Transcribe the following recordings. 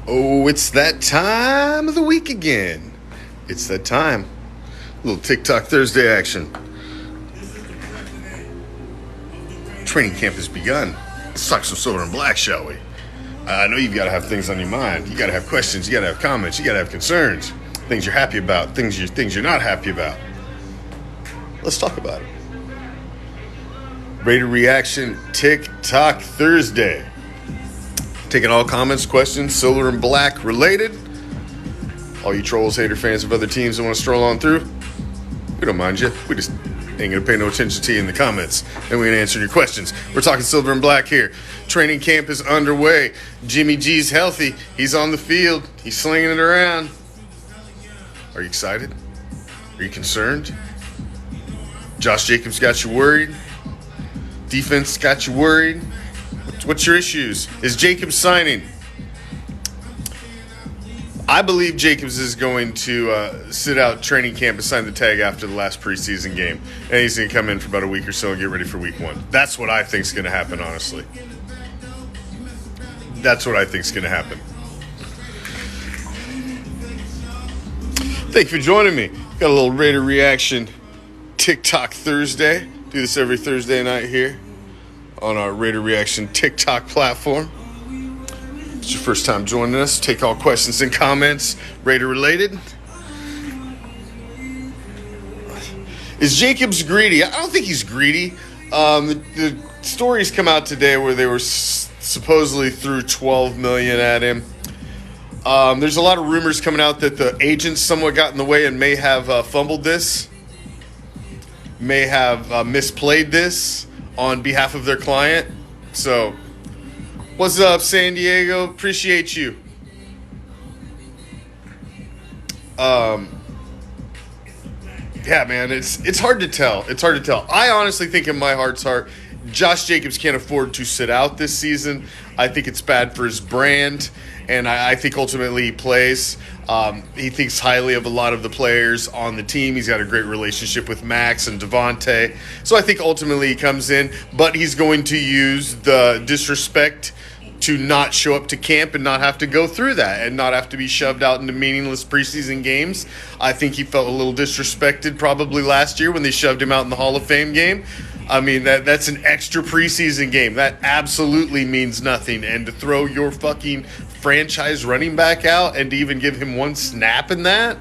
Oh, it's that time of the week again. It's that time. A little TikTok Thursday action. Training camp has begun. Let's talk some silver and black, shall we? I know you've got to have things on your mind. You got to have questions. You got to have comments. You got to have concerns. Things you're happy about. Things you're not happy about. Let's talk about it. Raider Reaction TikTok Thursday. Taking all comments, questions, silver and black related. All you trolls, hater fans of other teams that want to stroll on through, we don't mind you. We just ain't going to pay no attention to you in the comments. And we ain't answering your questions. We're talking silver and black here. Training camp is underway. Jimmy G's healthy. He's on the field. He's slinging it around. Are you excited? Are you concerned? Josh Jacobs got you worried? Defense got you worried? What's your issues? Is Jacobs signing? I believe Jacobs is going to sit out training camp and sign the tag after the last preseason game. And he's going to come in for about a week or so and get ready for week one. That's what I think is going to happen, honestly. That's what I think is going to happen. Thank you for joining me. Got a little Raider Reaction TikTok Thursday. Do this every Thursday night here on our Raider Reaction TikTok platform. If it's your first time joining us, take all questions and comments Raider related. Is Jacobs greedy? I don't think he's greedy. The stories come out today where they were supposedly threw $12 million at him. There's a lot of rumors coming out that the agents somewhat got in the way and may have fumbled this, may have misplayed this on behalf of their client. So, what's up, San Diego? Appreciate you. Yeah, man, it's hard to tell. It's hard to tell. I honestly think in my heart's heart, Josh Jacobs can't afford to sit out this season. I think it's bad for his brand, and I think ultimately he plays. He thinks highly of a lot of the players on the team. He's got a great relationship with Max and Devontae. So I think ultimately he comes in, but he's going to use the disrespect to not show up to camp and not have to go through that and not have to be shoved out into meaningless preseason games. I think he felt a little disrespected probably last year when they shoved him out in the Hall of Fame game. I mean, that's an extra preseason game. That absolutely means nothing. And to throw your fucking franchise running back out and to even give him one snap in that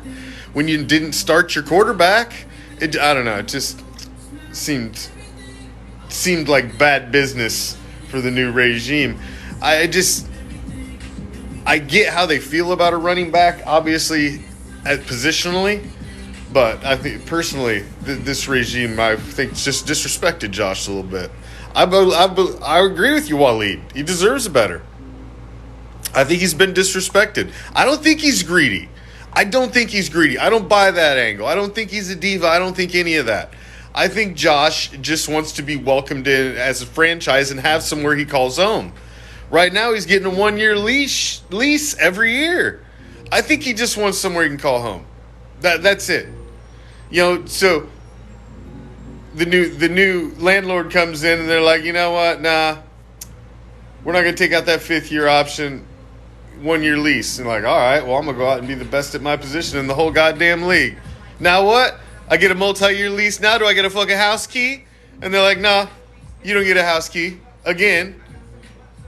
when you didn't start your quarterback, I don't know. It just seemed like bad business for the new regime. I get how they feel about a running back, obviously, positionally. But I think, personally, this regime, I think, just disrespected Josh a little bit. I agree with you, Waleed. He deserves better. I think he's been disrespected. I don't think he's greedy. I don't buy that angle. I don't think he's a diva. I don't think any of that. I think Josh just wants to be welcomed in as a franchise and have somewhere he calls home. Right now, he's getting a 1-year lease every year. I think he just wants somewhere he can call home. That's it. You know, so the new landlord comes in and they're like, you know what? Nah, we're not going to take out that 5th-year option, 1-year lease. And like, all right, well, I'm going to go out and be the best at my position in the whole goddamn league. Now what? I get a multi-year lease now? Do I get a fucking house key? And they're like, nah, you don't get a house key again.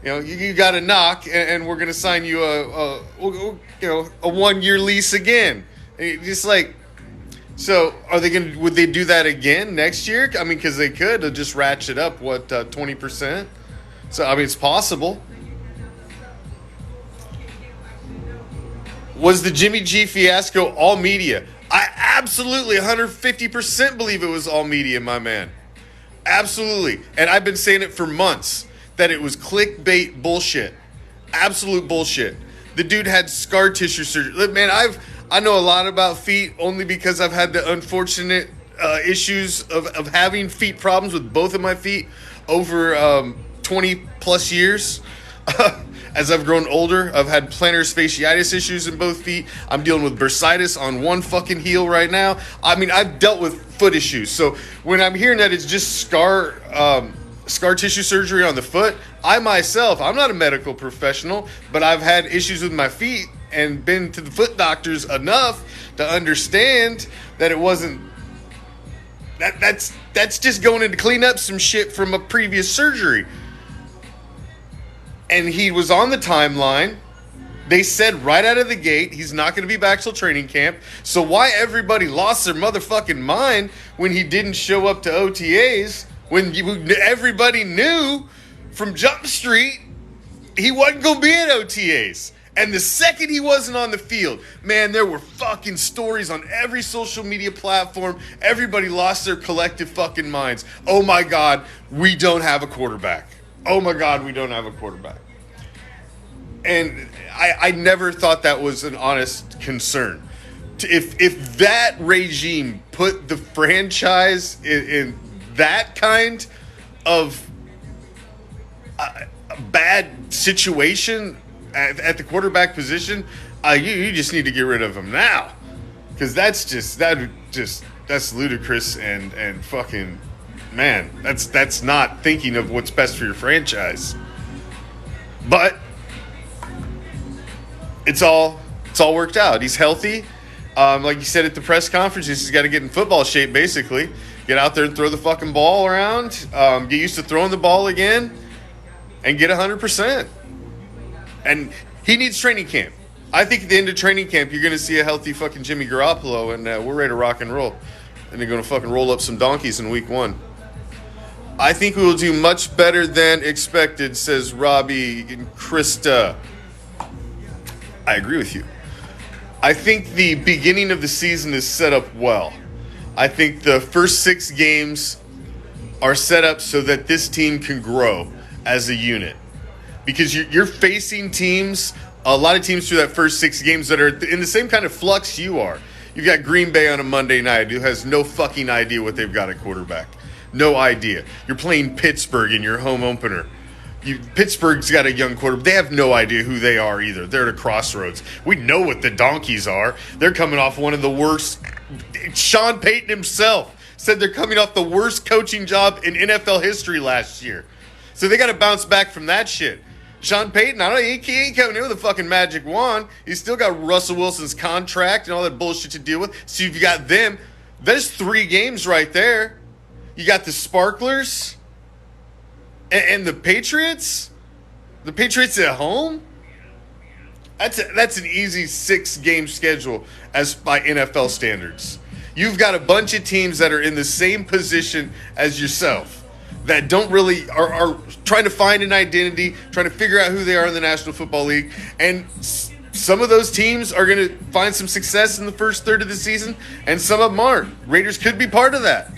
You know, you got to knock, and we're going to sign you a 1-year lease again. Just like, so are they going to, would they do that again next year? I mean, because they could. They'll just ratchet up, 20%? So, I mean, it's possible. Was the Jimmy G fiasco all media? I absolutely 150% believe it was all media, my man. Absolutely. And I've been saying it for months, that it was clickbait bullshit. Absolute bullshit. The dude had scar tissue surgery. Look, man, I know a lot about feet only because I've had the unfortunate issues of having feet problems with both of my feet over 20 plus years. As I've grown older, I've had plantar fasciitis issues in both feet. I'm dealing with bursitis on one fucking heel right now. I mean, I've dealt with foot issues. So when I'm hearing that it's just scar scar tissue surgery on the foot. I myself, I'm not a medical professional, but I've had issues with my feet and been to the foot doctors enough to understand that it wasn't that's just going in to clean up some shit from a previous surgery. And he was on the timeline. They said right out of the gate he's not going to be back till training camp. So why everybody lost their motherfucking mind when he didn't show up to OTAs, when everybody knew from Jump Street he wasn't going to be at OTAs. And the second he wasn't on the field, man, there were fucking stories on every social media platform. Everybody lost their collective fucking minds. Oh my God, we don't have a quarterback. Oh my God, we don't have a quarterback. And I never thought that was an honest concern. If that regime put the franchise in that kind of a bad situation at the quarterback position, you just need to get rid of him now, because that's ludicrous and fucking, man, that's not thinking of what's best for your franchise. But it's all worked out. He's healthy. Like you said at the press conference, he's got to get in football shape, basically. Get out there and throw the fucking ball around. Get used to throwing the ball again and get 100%. And he needs training camp. I think at the end of training camp, you're going to see a healthy fucking Jimmy Garoppolo, and we're ready to rock and roll. And they're going to fucking roll up some donkeys in week 1. I think we will do much better than expected, says Robbie and Krista. I agree with you. I think the beginning of the season is set up well. I think the first 6 games are set up so that this team can grow as a unit. Because you're facing teams, a lot of teams through that first 6 games that are in the same kind of flux you are. You've got Green Bay on a Monday night who has no fucking idea what they've got at quarterback. No idea. You're playing Pittsburgh in your home opener. Pittsburgh's got a young quarterback. They have no idea who they are either. They're at a crossroads. We know what the donkeys are. They're coming off one of the worst. Sean Payton himself said they're coming off the worst coaching job in NFL history last year. So they got to bounce back from that shit. Sean Payton, I don't know, he ain't coming in with a fucking magic wand. He's still got Russell Wilson's contract and all that bullshit to deal with. So you've got them. There's 3 games right there. You got the Sparklers and the Patriots. The Patriots at home. That's an easy 6-game schedule as by NFL standards. You've got a bunch of teams that are in the same position as yourself, that don't really are trying to find an identity, trying to figure out who they are in the National Football League. And some of those teams are going to find some success in the first third of the season, and some of them aren't. Raiders could be part of that.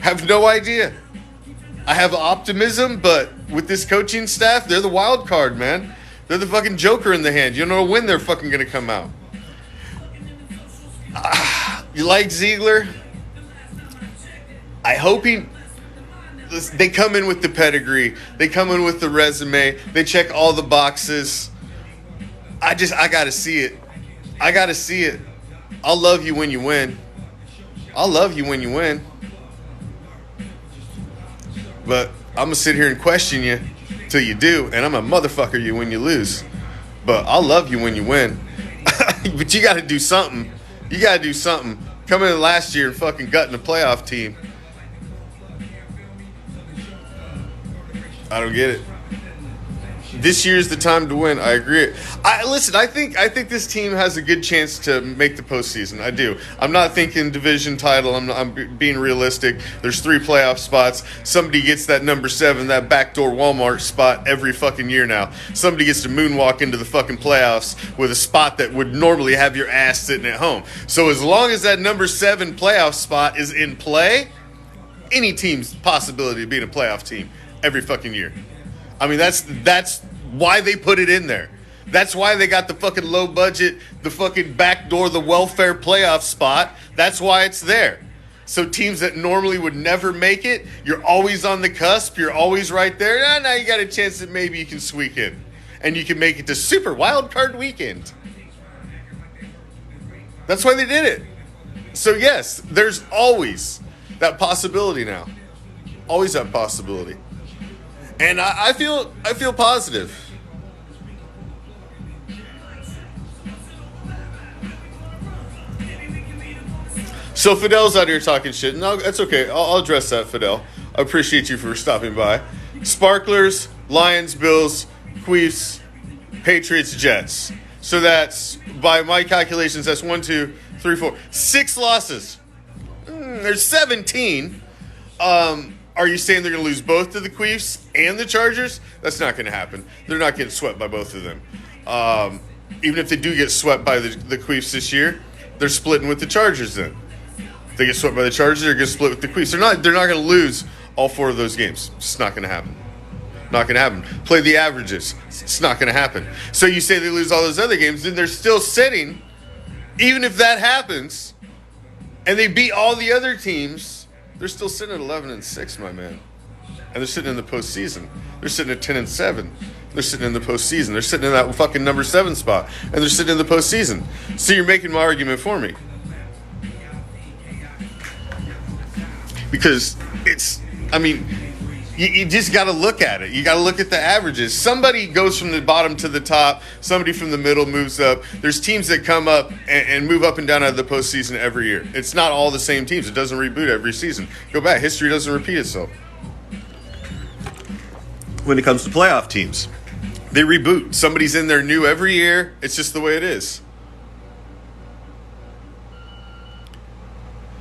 Have no idea. I have optimism, but with this coaching staff, they're the wild card, man. They're the fucking joker in the hand. You don't know when they're fucking going to come out. You like Ziegler? I hope they come in with the pedigree. They come in with the resume. They check all the boxes. I got to see it. I got to see it. I'll love you when you win. I'll love you when you win. But I'm going to sit here and question you till you do, and I'm going to motherfucker you when you lose. But I'll love you when you win. But you got to do something. You got to do something. Coming in last year and fucking gutting a playoff team. I don't get it. This year's the time to win. I agree. I think this team has a good chance to make the postseason. I do. I'm not thinking division title. I'm being realistic. There's 3 playoff spots. Somebody gets that number 7, that backdoor Walmart spot every fucking year now. Somebody gets to moonwalk into the fucking playoffs with a spot that would normally have your ass sitting at home. So as long as that number 7 playoff spot is in play, any team's possibility of being a playoff team every fucking year. I mean, that's why they put it in there. That's why they got the fucking low budget, the fucking backdoor, the welfare playoff spot. That's why it's there. So teams that normally would never make it, you're always on the cusp. You're always right there. Now you got a chance that maybe you can squeak in. And you can make it to Super Wild Card Weekend. That's why they did it. So yes, there's always that possibility now. Always that possibility. And I feel positive. So Fidel's out here talking shit. No, that's okay. I'll address that, Fidel. I appreciate you for stopping by. Sparklers, Lions, Bills, Queefs, Patriots, Jets. So that's, by my calculations, that's 1, 2, 3, 4, 6 losses. There's 17. Are you saying they're going to lose both to the Queefs and the Chargers? That's not going to happen. They're not getting swept by both of them. Even if they do get swept by the Queefs this year, they're splitting with the Chargers then. If they get swept by the Chargers, they're going to split with the Queefs. They're not going to lose all 4 of those games. It's just not going to happen. Not going to happen. Play the averages. It's not going to happen. So you say they lose all those other games, then they're still sitting, even if that happens, and they beat all the other teams, they're still sitting at 11-6, my man. And they're sitting in the postseason. They're sitting at 10-7. They're sitting in the postseason. They're sitting in that fucking number 7 spot, and they're sitting in the postseason. So you're making my argument for me. Because you just got to look at it. You got to look at the averages. Somebody goes from the bottom to the top. Somebody from the middle moves up. There's teams that come up and move up and down out of the postseason every year. It's not all the same teams. It doesn't reboot every season. Go back. History doesn't repeat itself. When it comes to playoff teams, they reboot. Somebody's in there new every year. It's just the way it is.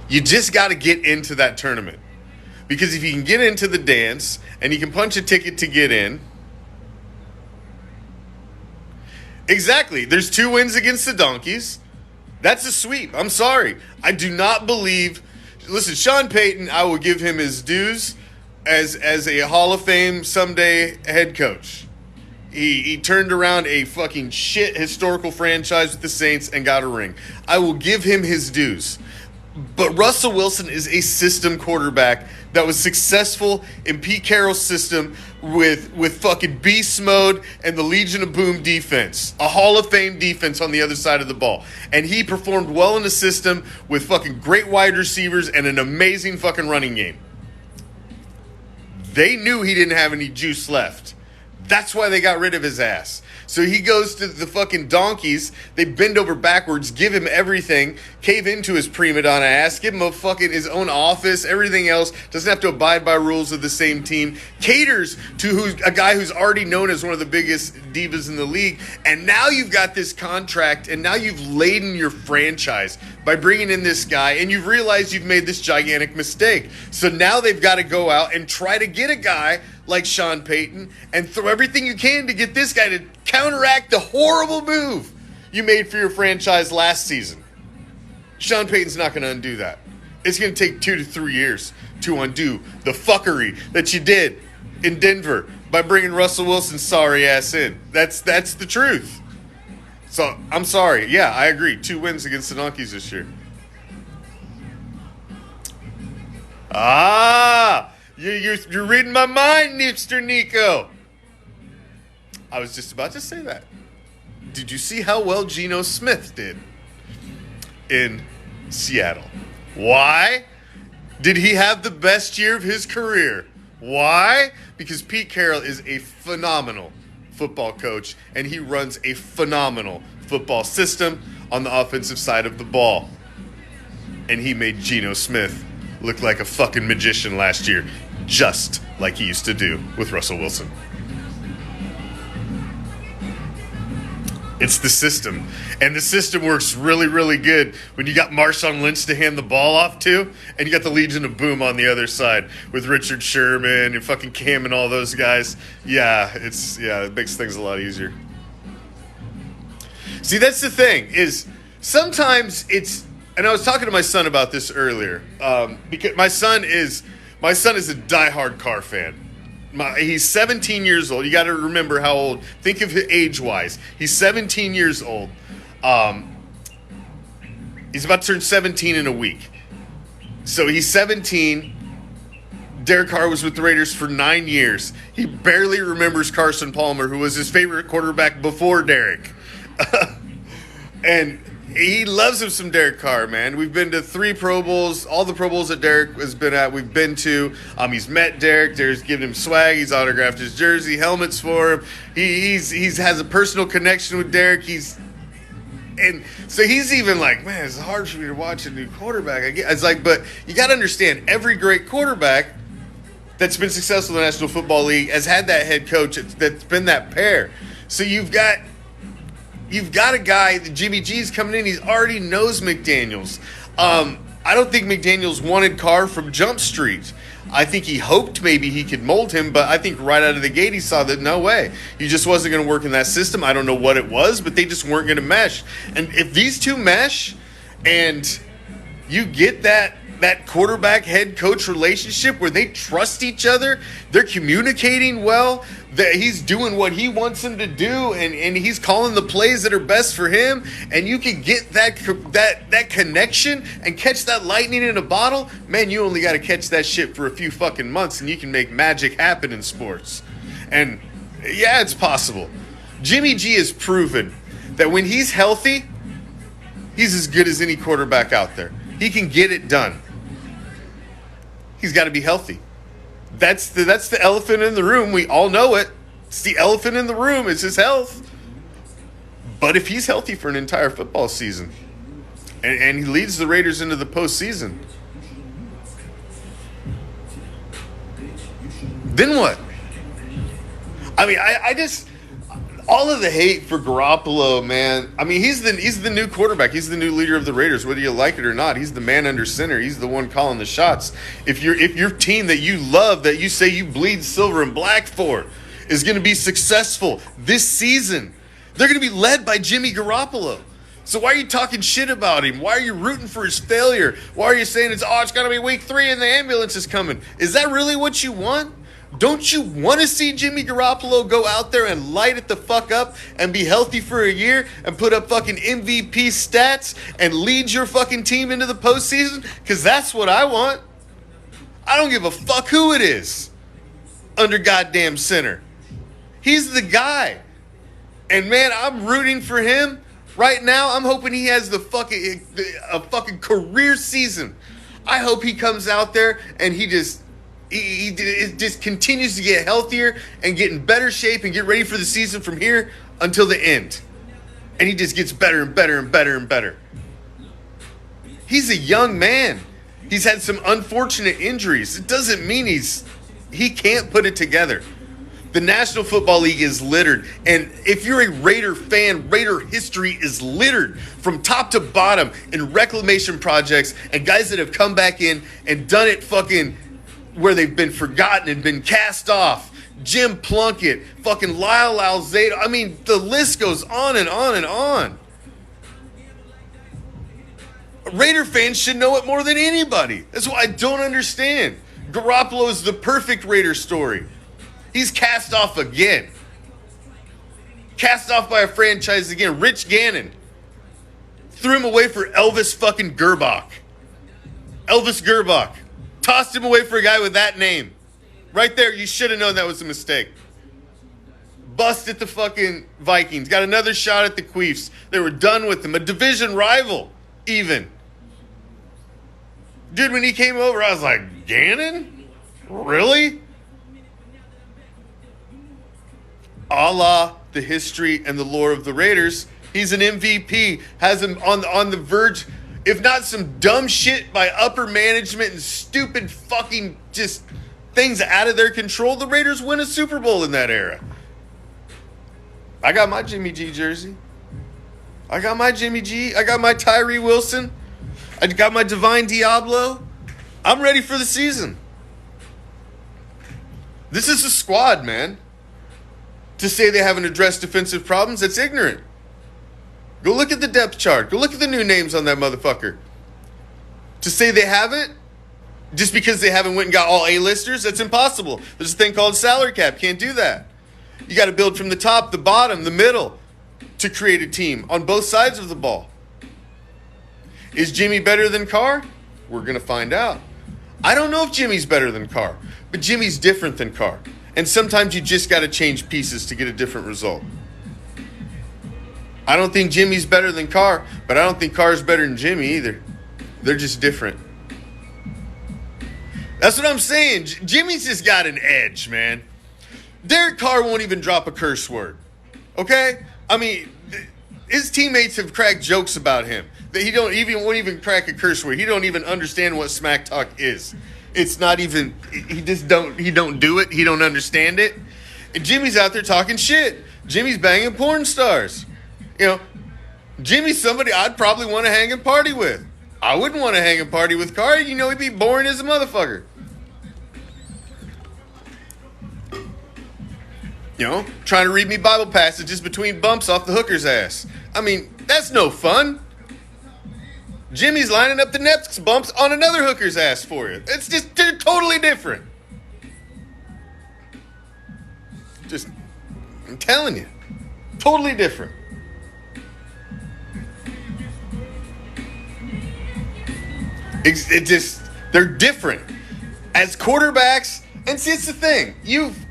You just got to get into that tournament. Because if you can get into the dance and you can punch a ticket to get in. Exactly. There's 2 wins against the Donkeys. That's a sweep. I'm sorry. I do not believe. Listen, Sean Payton, I will give him his dues as a Hall of Fame someday head coach. He turned around a fucking shit historical franchise with the Saints and got a ring. I will give him his dues. But Russell Wilson is a system quarterback that was successful in Pete Carroll's system with fucking beast mode and the Legion of Boom defense. A Hall of Fame defense on the other side of the ball. And he performed well in the system with fucking great wide receivers and an amazing fucking running game. They knew he didn't have any juice left. That's why they got rid of his ass. So he goes to the fucking Donkeys. They bend over backwards, give him everything, cave into his prima donna ass, give him a fucking his own office, everything else. Doesn't have to abide by rules of the same team. Caters to a guy who's already known as one of the biggest divas in the league. And now you've got this contract, and now you've laden your franchise by bringing in this guy, and you've realized you've made this gigantic mistake. So now they've got to go out and try to get a guy like Sean Payton and throw everything you can to get this guy to counteract the horrible move you made for your franchise last season. Sean Payton's not going to undo that. It's going to take 2 to 3 years to undo the fuckery that you did in Denver by bringing Russell Wilson's sorry ass in. That's the truth. So, I'm sorry. Yeah, I agree. 2 wins against the Donkeys this year. You're reading my mind, Nipster Nico. I was just about to say that. Did you see how well Geno Smith did in Seattle? Why? Did he have the best year of his career? Why? Because Pete Carroll is a phenomenal football coach, and he runs a phenomenal football system on the offensive side of the ball. And he made Geno Smith look like a fucking magician last year, just like he used to do with Russell Wilson. It's the system. And the system works really, really good when you got Marshawn Lynch to hand the ball off to, and you got the Legion of Boom on the other side with Richard Sherman and fucking Cam and all those guys. It makes things a lot easier. See, that's the thing, is sometimes it's, and I was talking to my son about this earlier, because my son is a diehard car fan. He's 17 years old. You got to remember how old. Think of it age-wise. He's 17 years old. He's about to turn 17 in a week. So he's 17. Derek Carr was with the Raiders for 9 years. He barely remembers Carson Palmer, who was his favorite quarterback before Derek. And He loves him some Derek Carr, man. We've been to 3 Pro Bowls, all the Pro Bowls that Derek has been at. We've been to. He's met Derek. Derek's given him swag. He's autographed his jersey, helmets for him. He's has a personal connection with Derek. And so he's even like, man, it's hard for me to watch a new quarterback. It's like, but you got to understand, every great quarterback that's been successful in the National Football League has had that head coach that's been that pair. So you've got a guy, Jimmy G's coming in, he already knows McDaniels. I don't think McDaniels wanted Carr from Jump Street. I think he hoped maybe he could mold him, but I think right out of the gate he saw that no way. He just wasn't going to work in that system. I don't know what it was, but they just weren't going to mesh. And if these two mesh and you get that quarterback head coach relationship where they trust each other, they're communicating well, that he's doing what he wants him to do, and he's calling the plays that are best for him, and you can get that connection and catch that lightning in a bottle, man, you only got to catch that shit for a few fucking months and you can make magic happen in sports. And yeah, it's possible. Jimmy G has proven that when he's healthy, he's as good as any quarterback out there. He can get it done. He's got to be healthy. That's the elephant in the room. We all know it. It's the elephant in the room. It's his health. But if he's healthy for an entire football season, and he leads the Raiders into the postseason, then what? I mean, I just... all of the hate for Garoppolo, man. I mean, he's the new quarterback. He's the new leader of the Raiders, whether you like it or not. He's the man under center. He's the one calling the shots. If your team that you love, that you say you bleed silver and black for, is going to be successful this season, they're going to be led by Jimmy Garoppolo. So why are you talking shit about him? Why are you rooting for his failure? Why are you saying it's got to be week 3 and the ambulance is coming? Is that really what you want? Don't you want to see Jimmy Garoppolo go out there and light it the fuck up and be healthy for a year and put up fucking MVP stats and lead your fucking team into the postseason? Because that's what I want. I don't give a fuck who it is under goddamn center. He's the guy. And man, I'm rooting for him right now. I'm hoping he has a fucking career season. I hope he comes out there and he just continues to get healthier and get in better shape and get ready for the season from here until the end. And he just gets better and better and better and better. He's a young man. He's had some unfortunate injuries. It doesn't mean he can't put it together. The National Football League is littered. And if you're a Raider fan, Raider history is littered from top to bottom in reclamation projects and guys that have come back in and done it fucking where they've been forgotten and been cast off. Jim Plunkett, fucking Lyle Alzado. I mean, the list goes on and on and on. Raider fans should know it more than anybody. That's why I don't understand. Garoppolo is the perfect Raider story. He's cast off again. Cast off by a franchise again. Rich Gannon threw him away for Elvis fucking Gerbach. Elvis Gerbach. Tossed him away for a guy with that name. Right there, you should have known that was a mistake. Busted the fucking Vikings. Got another shot at the Queefs. They were done with him. A division rival, even. Dude, when he came over, I was like, Gannon? Really? A la the history and the lore of the Raiders, he's an MVP. Has him on the verge, if not some dumb shit by upper management and stupid fucking just things out of their control, the Raiders win a Super Bowl in that era. I got my Jimmy G jersey. I got my Jimmy G. I got my Tyree Wilson. I got my Divine Diablo. I'm ready for the season. This is a squad, man. To say they haven't addressed defensive problems, that's ignorant. Go look at the depth chart. Go look at the new names on that motherfucker. To say they haven't, just because they haven't went and got all A-listers, that's impossible. There's a thing called salary cap. Can't do that. You got to build from the top, the bottom, the middle to create a team on both sides of the ball. Is Jimmy better than Carr? We're going to find out. I don't know if Jimmy's better than Carr, but Jimmy's different than Carr. And sometimes you just got to change pieces to get a different result. I don't think Jimmy's better than Carr, but I don't think Carr's better than Jimmy either. They're just different. That's what I'm saying. Jimmy's just got an edge, man. Derek Carr won't even drop a curse word. Okay? I mean, his teammates have cracked jokes about him. That he won't even crack a curse word. He don't even understand what smack talk is. It's not even, he don't do it. He don't understand it. And Jimmy's out there talking shit. Jimmy's banging porn stars. You know, Jimmy's somebody I'd probably want to hang and party with. I wouldn't want to hang and party with Carr. You know, he'd be boring as a motherfucker. You know, trying to read me Bible passages between bumps off the hooker's ass. I mean, that's no fun. Jimmy's lining up the next bumps on another hooker's ass for you. It's just, they're totally different. Just, I'm telling you, totally different. It just, they're different. As quarterbacks, and see, it's the thing. You've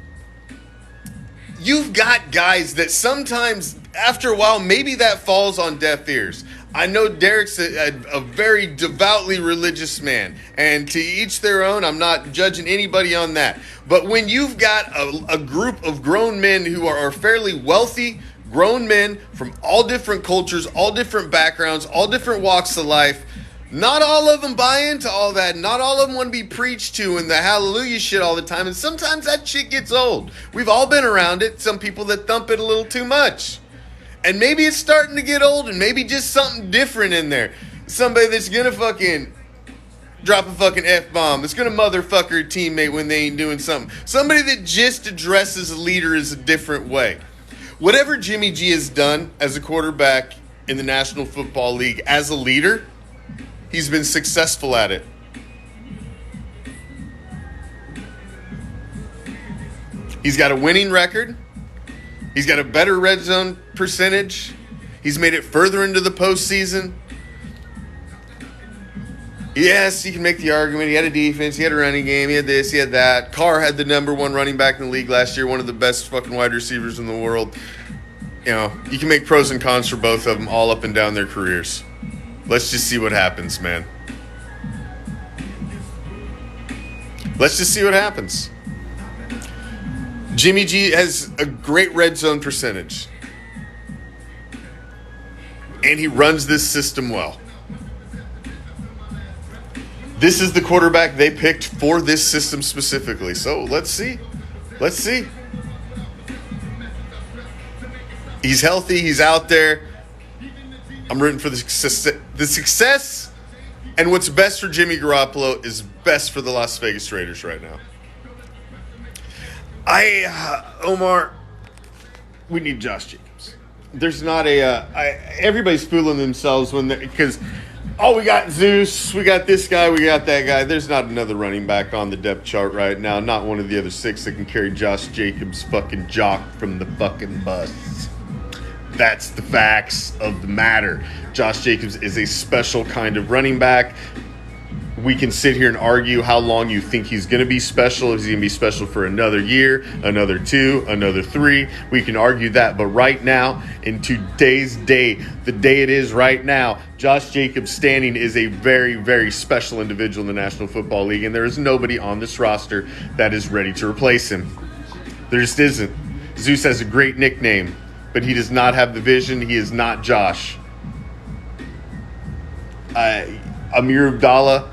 got guys that sometimes, after a while, maybe that falls on deaf ears. I know Derek's a very devoutly religious man, and to each their own. I'm not judging anybody on that. But when you've got a group of grown men who are fairly wealthy, grown men from all different cultures, all different backgrounds, all different walks of life, not all of them buy into all that. Not all of them want to be preached to and the hallelujah shit all the time. And sometimes that shit gets old. We've all been around it. Some people that thump it a little too much. And maybe it's starting to get old and maybe just something different in there. Somebody that's going to fucking drop a fucking F-bomb. That's going to motherfucker a teammate when they ain't doing something. Somebody that just addresses a leader is a different way. Whatever Jimmy G has done as a quarterback in the National Football League as a leader, he's been successful at it. He's got a winning record. He's got a better red zone percentage. He's made it further into the postseason. Yes, you can make the argument. He had a defense. He had a running game. He had this. He had that. Carr had the #1 running back in the league last year. One of the best fucking wide receivers in the world. You know, you can make pros and cons for both of them all up and down their careers. Let's just see what happens, man. Let's just see what happens. Jimmy G has a great red zone percentage. And he runs this system well. This is the quarterback they picked for this system specifically. So let's see. Let's see. He's healthy. He's out there. I'm rooting for the success, and what's best for Jimmy Garoppolo is best for the Las Vegas Raiders right now. Omar, we need Josh Jacobs. There's not everybody's fooling themselves because, we got Zeus, we got this guy, we got that guy. There's not another running back on the depth chart right now. Not one of the other 6 that can carry Josh Jacobs' fucking jock from the fucking bus. That's the facts of the matter. Josh Jacobs is a special kind of running back. We can sit here and argue how long you think he's going to be special. Is he going to be special for another year, another 2, another 3? We can argue that. But right now, in today's day, the day it is right now, Josh Jacobs standing is a very, very special individual in the National Football League. And there is nobody on this roster that is ready to replace him. There just isn't. Zeus has a great nickname, but he does not have the vision. He is not Josh. Amir Abdallah,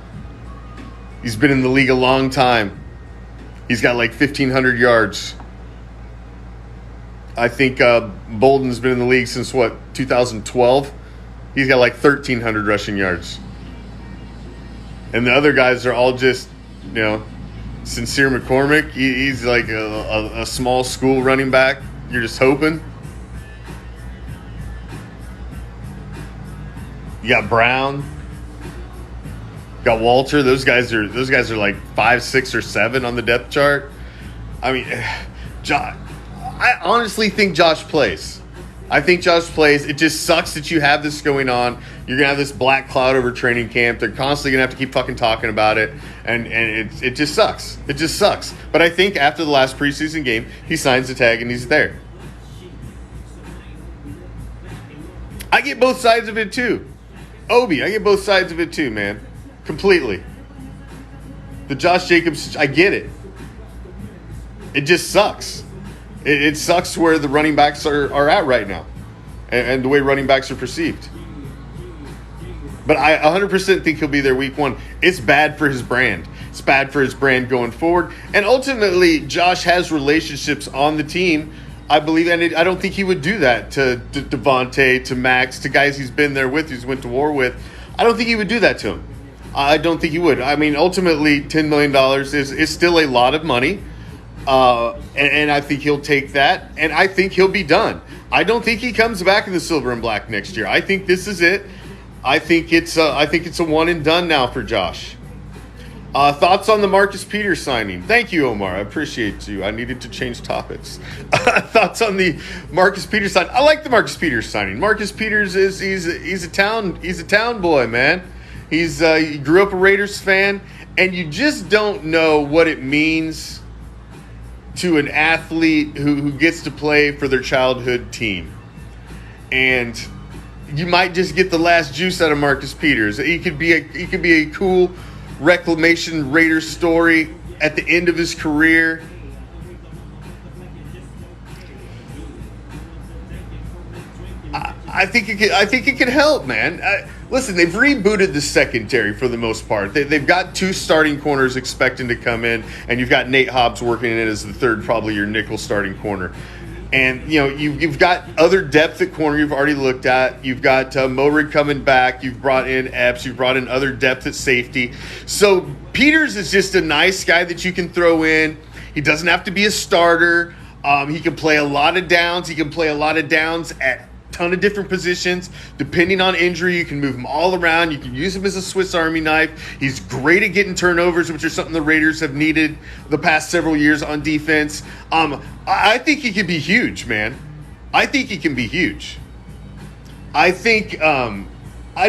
he's been in the league a long time. He's got like 1,500 yards. I think Bolden's been in the league since, 2012? He's got like 1,300 rushing yards. And the other guys are all just, Sincere McCormick. He's like a small school running back. You're just hoping. You got Brown. Got Walter. Those guys are like 5, 6, or 7 on the depth chart. I mean, I honestly think Josh plays. I think Josh plays. It just sucks that you have this going on. You're gonna have this black cloud over training camp. They're constantly gonna have to keep fucking talking about it, and it just sucks. It just sucks. But I think after the last preseason game, he signs the tag and he's there. get both sides of it too. Obi, I get both sides of it too, man. Completely. The Josh Jacobs, I get it. It just sucks. It sucks where the running backs are at right now and the way running backs are perceived. But I 100% think he'll be there week 1. It's bad for his brand. It's bad for his brand going forward. And ultimately, Josh has relationships on the team, I believe, and I don't think he would do that to Devontae, to Max, to guys he's been there with, he's went to war with. I don't think he would do that to him. I don't think he would. I mean, ultimately, $10 million is still a lot of money. And I think he'll take that, and I think he'll be done. I don't think he comes back in the silver and black next year. I think this is it. I think it's a one and done now for Josh. Thoughts on the Marcus Peters signing? Thank you, Omar. I appreciate you. I needed to change topics. Thoughts on the Marcus Peters signing? I like the Marcus Peters signing. Marcus Peters he's a town boy, man. He grew up a Raiders fan, and you just don't know what it means to an athlete who gets to play for their childhood team. And you might just get the last juice out of Marcus Peters. He could be a cool reclamation Raiders story at the end of his career. I think it could help, man. Listen, they've rebooted the secondary for the most part. They've got 2 starting corners expecting to come in, and you've got Nate Hobbs working in as the third, probably your nickel starting corner. And, you know, you've got other depth at corner you've already looked at. You've got Morig coming back. You've brought in Epps. You've brought in other depth at safety. So Peters is just a nice guy that you can throw in. He doesn't have to be a starter. He can play a lot of downs. He can play a lot of downs at ton of different positions. Depending on injury, you can move him all around. You can use him as a Swiss Army knife. He's great at getting turnovers, which is something the Raiders have needed the past several years on defense. I think he can be huge, man. I think he can be huge. I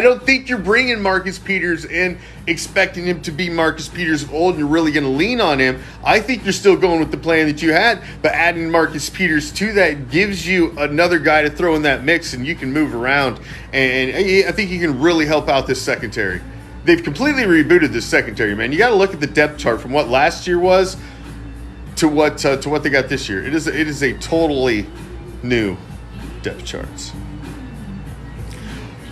don't think you're bringing Marcus Peters in expecting him to be Marcus Peters of old and you're really going to lean on him. I think you're still going with the plan that you had, but adding Marcus Peters to that gives you another guy to throw in that mix, and you can move around. And I think he can really help out this secondary. They've completely rebooted this secondary, man. You got to look at the depth chart from what last year was to what they got this year. It is a totally new depth charts.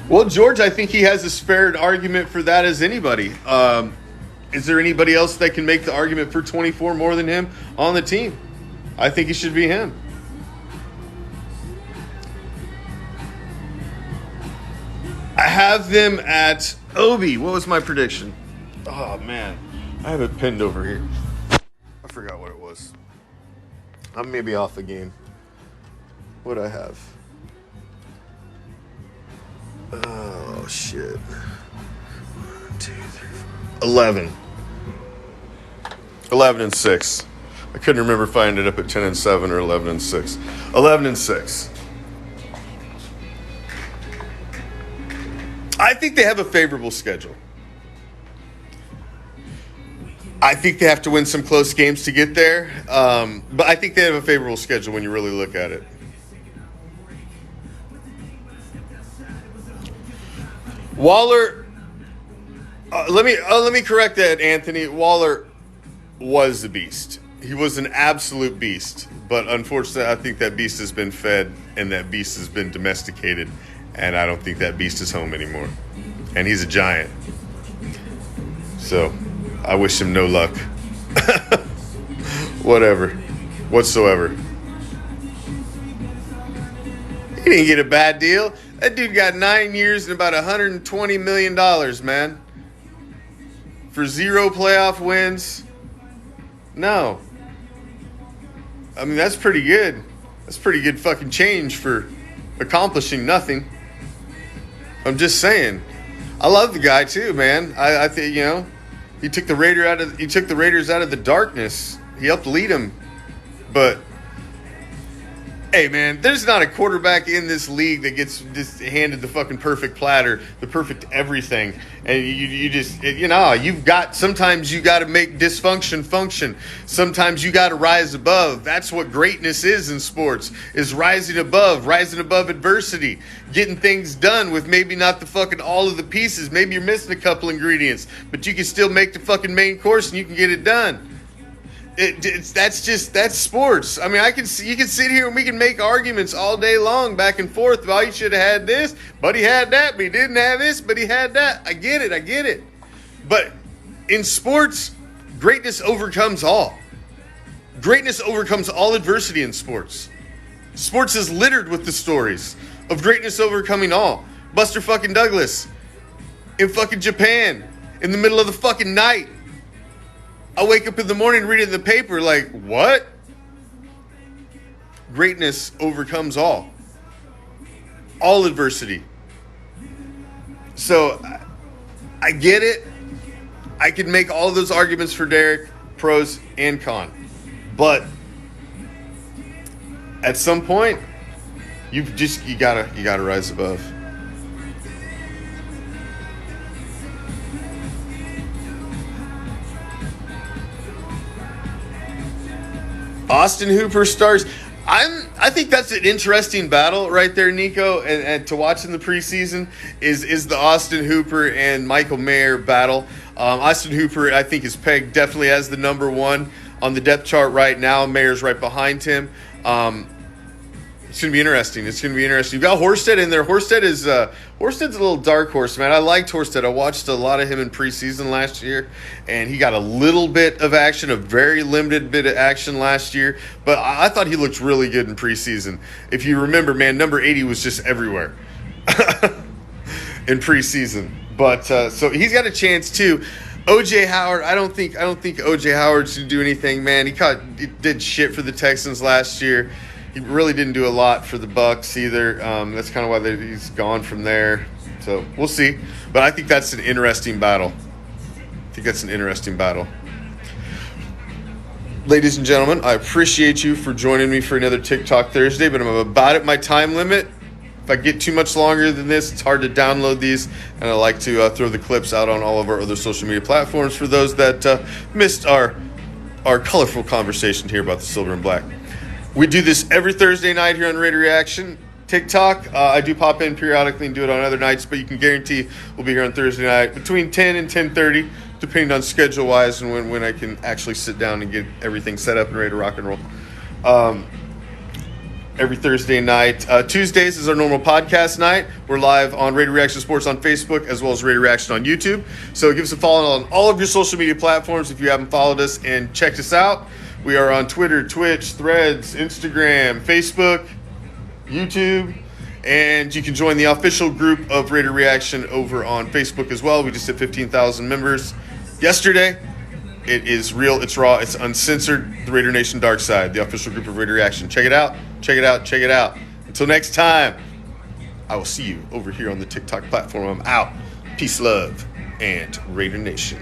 Well, George, I think he has as fair an argument for that as anybody. Is there anybody else that can make the argument for 24 more than him on the team? I think it should be him. I have them at Obi. What was my prediction? Oh, man. I have it pinned over here. I forgot what it was. I'm maybe off the game. What do I have? Oh, shit. 1, 2, 3, 4. 11. 11 and 6. I couldn't remember if I ended up at 10 and 7 or 11 and 6. 11 and 6. I think they have a favorable schedule. I think they have to win some close games to get there. But I think they have a favorable schedule when you really look at it. Waller, let me correct that, Anthony. Waller was a beast. He was an absolute beast. But unfortunately, I think that beast has been fed and that beast has been domesticated. And I don't think that beast is home anymore. And he's a giant. So I wish him no luck. Whatsoever. He didn't get a bad deal. That dude got 9 years and about $120 million, man. For 0 playoff wins. No. I mean, that's pretty good. That's pretty good fucking change for accomplishing nothing. I'm just saying. I love the guy too, man. I think, you know, he took the Raiders out of the darkness. He helped lead them. But Hey, man, there's not a quarterback in this league that gets just handed the fucking perfect platter, the perfect everything. And you just, sometimes you got to make dysfunction function. Sometimes you got to rise above. That's what greatness is in sports, is rising above adversity, getting things done with maybe not the fucking all of the pieces. Maybe you're missing a couple ingredients, but you can still make the fucking main course and you can get it done. That's sports. I mean, you can sit here and we can make arguments all day long back and forth about, he should have had this, but he had that, but he didn't have this, but he had that. I get it. But in sports, greatness overcomes all. Greatness overcomes all adversity in sports. Sports is littered with the stories of greatness overcoming all. Buster fucking Douglas in fucking Japan in the middle of the fucking night. I wake up in the morning reading the paper like, what? Greatness overcomes all. All adversity. So, I get it. I can make all those arguments for Derek, pros and con. But, at some point, you gotta rise above. Austin Hooper stars. I think that's an interesting battle right there, Nico, and to watch in the preseason is the Austin Hooper and Michael Mayer battle. Austin Hooper, I think, is pegged definitely as the number one on the depth chart right now. Mayer's right behind him. It's going to be interesting. You've got Horsted in there. Horsted's a little dark horse, man. I liked Horsted. I watched a lot of him in preseason last year, and he got a little bit of action, a very limited bit of action last year. But I thought he looked really good in preseason. If you remember, man, number 80 was just everywhere in preseason. But so he's got a chance too. OJ Howard, I don't think OJ Howard should do anything, man. He did shit for the Texans last year. He really didn't do a lot for the Bucs either. That's kind of why he's gone from there. So we'll see. But I think that's an interesting battle. Ladies and gentlemen, I appreciate you for joining me for another TikTok Thursday, but I'm about at my time limit. If I get too much longer than this, it's hard to download these, and I like to throw the clips out on all of our other social media platforms for those that missed our colorful conversation here about the silver and black. We do this every Thursday night here on Raider Reaction TikTok. I do pop in periodically and do it on other nights, but you can guarantee we'll be here on Thursday night between 10 and 10:30, depending on schedule-wise and when I can actually sit down and get everything set up and ready to rock and roll. Every Thursday night. Tuesdays is our normal podcast night. We're live on Raider Reaction Sports on Facebook as well as Raider Reaction on YouTube. So give us a follow on all of your social media platforms if you haven't followed us and checked us out. We are on Twitter, Twitch, Threads, Instagram, Facebook, YouTube, and you can join the official group of Raider Reaction over on Facebook as well. We just hit 15,000 members yesterday. It is real, it's raw, it's uncensored. The Raider Nation Dark Side, the official group of Raider Reaction. Check it out. Until next time, I will see you over here on the TikTok platform. I'm out. Peace, love, and Raider Nation.